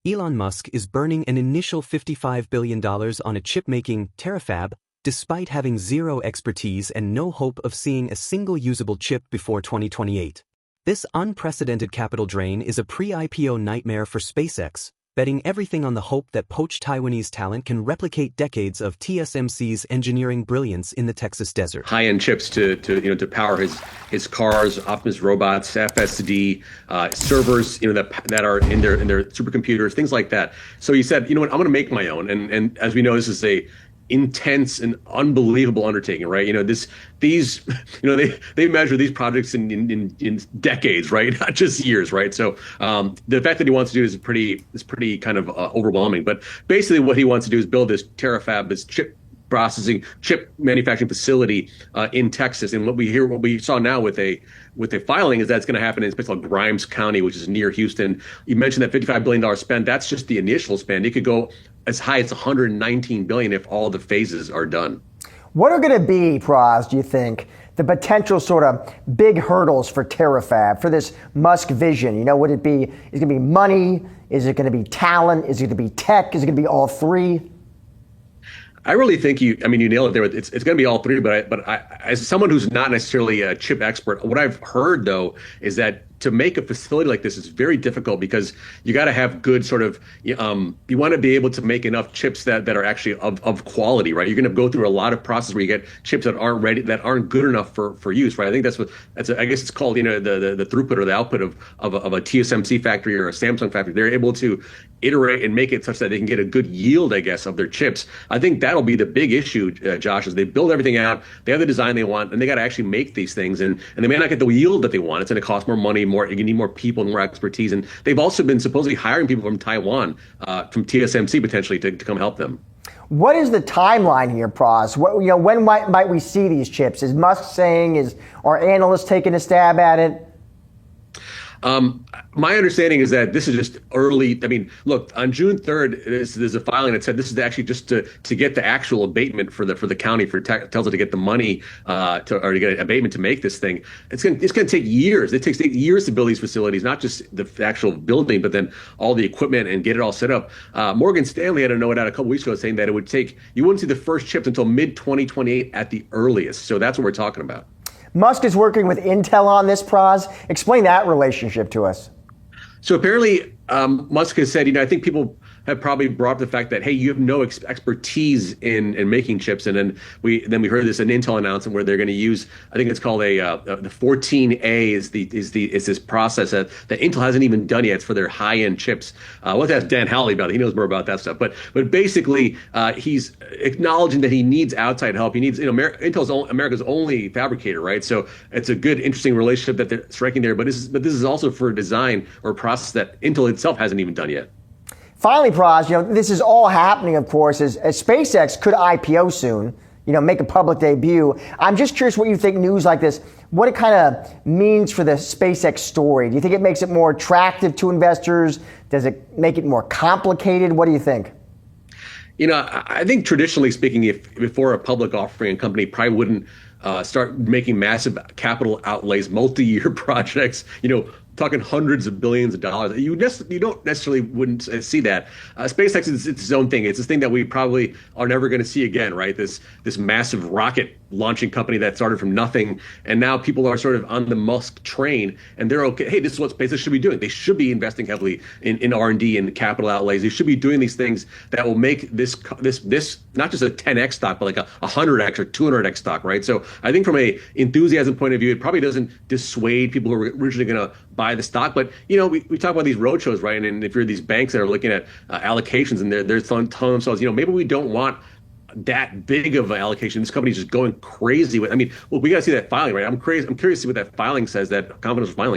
Elon Musk is burning an initial $55 billion on a chip-making terafab, despite having zero expertise and no hope of seeing a single usable chip before 2028. This unprecedented capital drain is a pre-IPO nightmare for SpaceX, betting everything on the hope that poached Taiwanese talent can replicate decades of TSMC's engineering brilliance in the Texas desert. High-end chips to power his cars, Optimus robots, FSD, servers, that are in their supercomputers, things like that. So he said, I'm going to make my own, and as we know, this is a intense and unbelievable undertaking, right? They measure these projects in decades, right? Not just years, right? So the fact that he wants to do is pretty kind of overwhelming. But basically, what he wants to do is build this terafab, this chip manufacturing facility in Texas. And what we saw now with a filing is that it's going to happen in a place called Grimes County, which is near Houston. You mentioned that $55 billion spend. That's just the initial spend. It could go as high as $119 billion if all the phases are done. What are going to be, Praz, do you think, the potential sort of big hurdles for terafab, for this Musk vision? Would it be, is it going to be money? Is it going to be talent? Is it going to be tech? Is it going to be all three? I really think you nailed it there. It's going to be all three, but I, as someone who's not necessarily a chip expert, what I've heard though is that to make a facility like this is very difficult because you got to have good sort of, you want to be able to make enough chips that are actually of quality, right? You're going to go through a lot of process where you get chips that aren't ready, that aren't good enough for use, right? I think I guess it's called, the throughput or the output of a TSMC factory or a Samsung factory. They're able to iterate and make it such that they can get a good yield, I guess, of their chips. I think that'll be the big issue, Josh, is they build everything out, they have the design they want, and they got to actually make these things, and they may not get the yield that they want. It's going to cost more money, you need more people and more expertise. And they've also been supposedly hiring people from Taiwan, from TSMC potentially to come help them. What is the timeline here, Praz? When might we see these chips? Is Musk saying, are analysts taking a stab at it? My understanding is that this is just early. I mean, look, on June 3rd, there's a filing that said this is actually just to get the actual abatement for the county tells it to get the money to get an abatement to make this thing. It's going to take years. It takes years to build these facilities, not just the actual building, but then all the equipment and get it all set up. Morgan Stanley had a note out a couple weeks ago saying that you wouldn't see the first chips until mid 2028 at the earliest. So that's what we're talking about. Musk is working with Intel on this, Praz. Explain that relationship to us. So apparently, Musk has said, I think people have probably brought up the fact that, hey, you have no expertise in making chips, and then we heard this an Intel announcement where they're going to use, I think it's called the 14A is this process that Intel hasn't even done yet. It's for their high end chips. We'll have to ask Dan Howley about it. He knows more about that stuff. But basically, he's acknowledging that he needs outside help. He needs, Intel's America's only fabricator, right? So it's a good, interesting relationship that they're striking there. But this is also for design or process that Intel itself hasn't even done yet. Finally, Praz, this is all happening, of course, as SpaceX could IPO soon, make a public debut. I'm just curious what you think news like this, what it kind of means for the SpaceX story. Do you think it makes it more attractive to investors? Does it make it more complicated? What do you think? I think traditionally speaking, if before a public offering, a company probably wouldn't start making massive capital outlays, multi-year projects, talking hundreds of billions of dollars. You don't necessarily wouldn't see that. SpaceX is its own thing. It's this thing that we probably are never going to see again, right? This massive rocket launching company that started from nothing, and now people are sort of on the Musk train, and they're okay. Hey, this is what SpaceX should be doing. They should be investing heavily in R&D and capital outlays. They should be doing these things that will make this not just a 10x stock, but like a 100x or 200x stock, right? So I think from a enthusiasm point of view, it probably doesn't dissuade people who are originally going to buy the stock. But we talk about these roadshows, right? And if you're these banks that are looking at allocations, and they're telling themselves, maybe we don't want that big of an allocation. This company's just going crazy with. We got to see that filing, right? I'm curious to see what that filing says. That confidential filing.